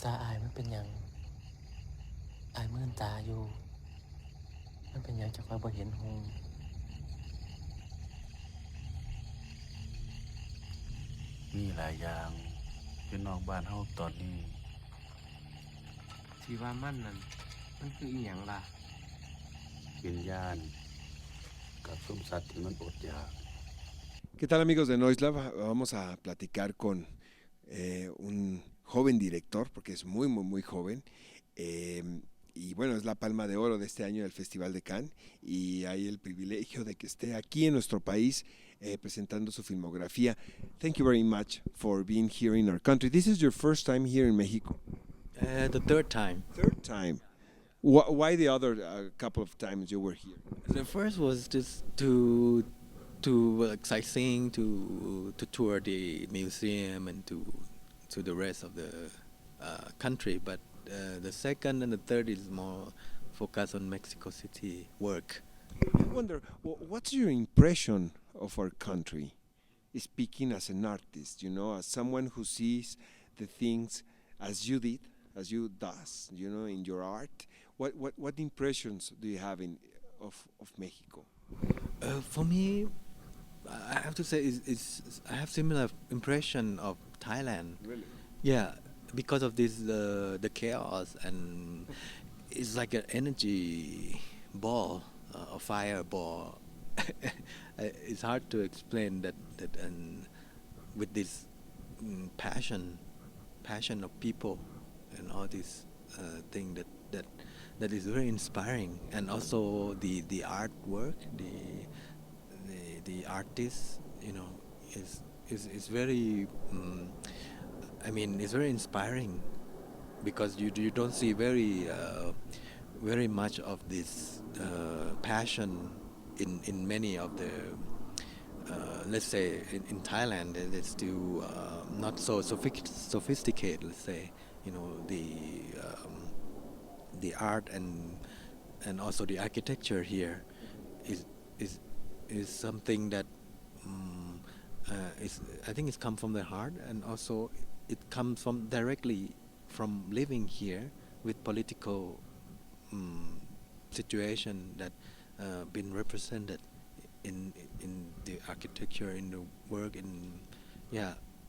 ตาอายมันเป็นหยังอายมื่นตาอยู่มันเป็นหยังจะคอยบ่เห็นหงมีหลายอย่างเป็นนอกบ้านเฮาตอนนี้ที่ว่ามันนั่นมันคืออีหยังล่ะวิญญาณกับสมสัตว์ที่มันอดอยาก ¿Qué tal amigos de Noislav? Vamos a platicar con un joven director, porque es muy joven, y bueno, es la palma de oro de este año del Festival de Cannes, y hay el privilegio de que esté aquí en nuestro país presentando su filmografía. Thank you very much for being here in our country. This is your first time here in Mexico? The third time. Third time. Why the other couple of times you were here? The first was just to sightseeing, to tour the museum and to the rest of the country. But the second and the third is more focused on Mexico City work. I wonder, what's your impression of our country? Speaking as an artist, you know, as someone who sees the things as you did, as you does, you know, in your art. What impressions do you have of Mexico? For me, I have to say, I have similar impression of Thailand. Really? Yeah, because of this the chaos, and it's like an energy ball, a fireball. It's hard to explain that and with this passion of people and all this thing that is very inspiring, and also the artwork, the artist, you know, is very. I mean, it's very inspiring because you don't see very much of this passion in many of the let's say in Thailand. It's still not so sophisticated. Let's say, you know, the art and also the architecture here is something that I think it's come from the heart, and also it comes from directly from living here with political situation that been represented in the architecture, in the work, in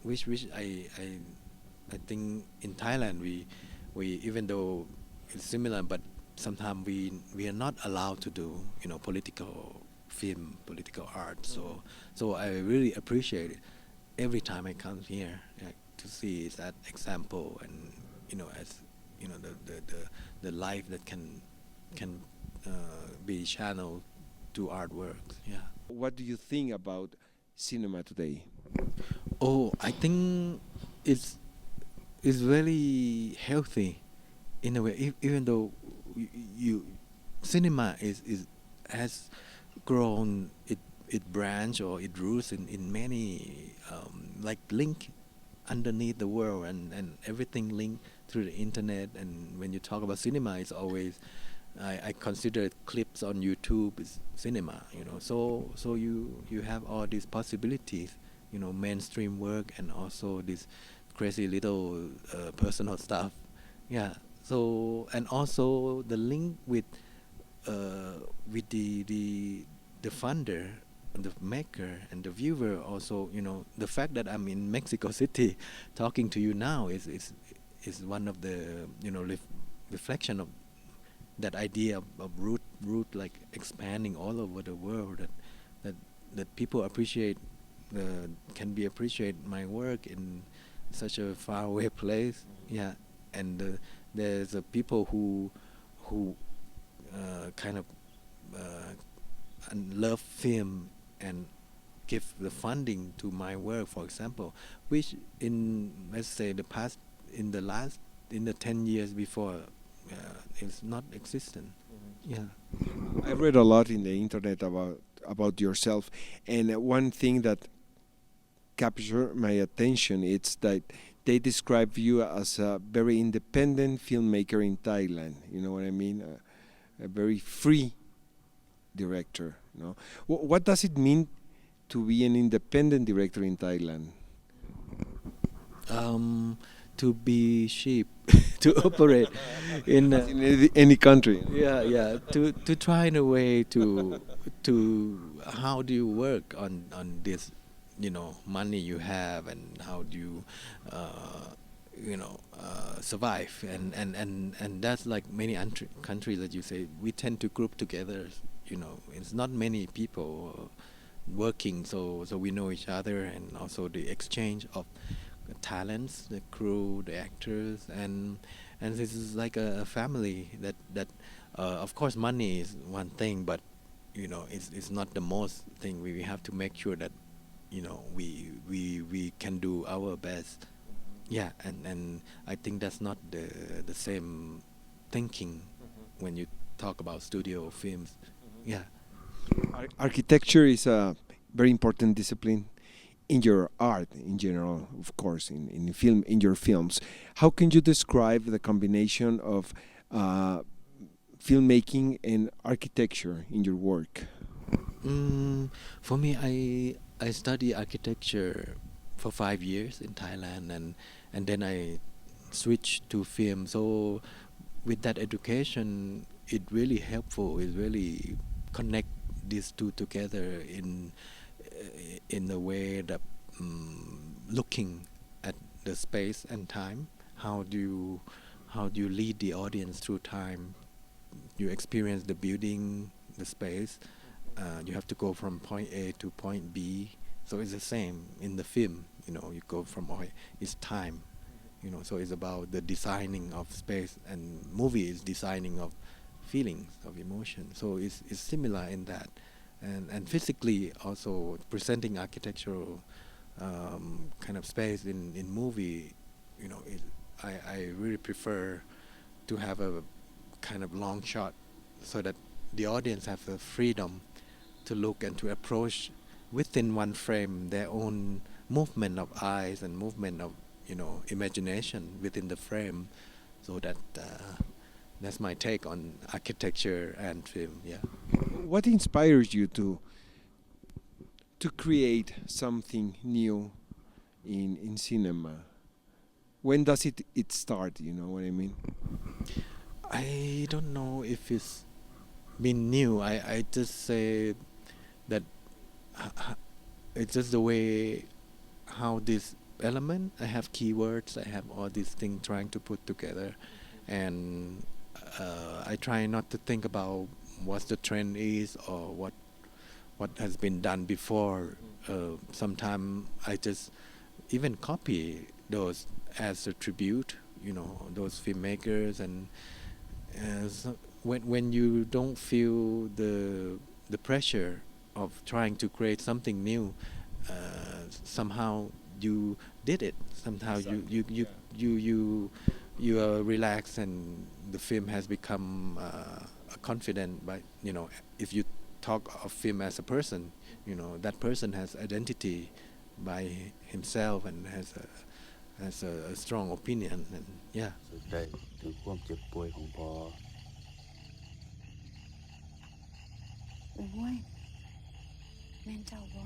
which I think in Thailand we even though it's similar, but sometimes we are not allowed to do, you know, political film, political art. So I really appreciate it every time I come here, to see that example, and you know, as you know, the life that can be channeled to artworks. Yeah. What do you think about cinema today? Oh, I think it's very healthy in a way. Even though you cinema has grown, it branch or it roots in many like link underneath the world, and everything linked through the internet. And when you talk about cinema, it's always I consider clips on YouTube is cinema, you know. So you have all these possibilities, you know, mainstream work and also this crazy little personal stuff. Yeah. So, and also the link with the funder and the maker and the viewer. Also, you know, the fact that I'm in Mexico City talking to you now is one of the, you know, reflection of that idea of root like expanding all over the world, that people appreciate can be appreciate my work in such a far away place. Yeah. And there's people who kind of love film and give the funding to my work, for example, which in, let's say, the 10 years before is not existent. Yeah. I read a lot in the internet about yourself, and one thing that captured my attention is that they describe you as a very independent filmmaker in Thailand. You know what I mean? A very free director. You know, what does it mean to be an independent director in Thailand? To be sheep. to operate in in any country. yeah to try in a way to how do you work on this money you have, and how do you survive, and that's like many countries that you say we tend to group together. It's not many people working, so we know each other, and also the exchange of talents, the crew, the actors, and this is like a family that of course money is one thing, but it's not the most thing. We have to make sure that we can do our best. Yeah, and I think that's not the same thinking when you talk about studio films. Yeah. Architecture is a very important discipline in your art in general, of course, in film, in your films. How can you describe the combination of filmmaking and architecture in your work? For me, I study architecture for 5 years in Thailand, and then I switched to film. So with that education, it really helpful. It really connect these two together in a way that looking at the space and time. How do you lead the audience through time? You experience the building, the space. You have to go from point A to point B. So it's the same in the film. You go from point. It's time. So it's about the designing of space, and movie is designing of feelings, of emotion. So it's similar in that, and physically also presenting architectural kind of space in movie. I really prefer to have a kind of long shot, so that the audience have the freedom to look and to approach within one frame their own movement of eyes and movement of imagination within the frame. So that's my take on architecture and film. Yeah. What inspires you to create something new in cinema? When does it start? You know what I mean? I don't know if it's been new. I just say that it's just the way how this element, I have keywords, I have all these things trying to put together, and I try not to think about what the trend is or what has been done before. Sometimes I just even copy those as a tribute, those filmmakers, and so when you don't feel the pressure of trying to create something new, somehow you did it. Somehow you are relaxed, and the film has become a confident. But if you talk of film as a person, that person has identity by himself and has a strong opinion, and yeah. สนใจถึงความเจ็บป่วยของพ่อ โอ้ยแม่นเจ้าบ่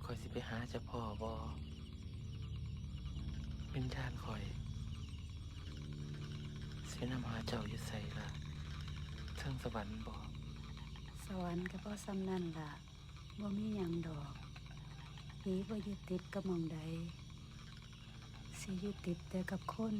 คอยสิไปหาเจ้าพ่อบ่เป็นญาติคอยสินำหาเจ้าอยู่ไสล่ะเทิงสวรรค์บ่ สวรรค์ก็บ่ซ้ำนั่นล่ะบ่มีหยังดอกผีบ่ยึดติดกับหม่องใดสิยึดติดแต่กับคน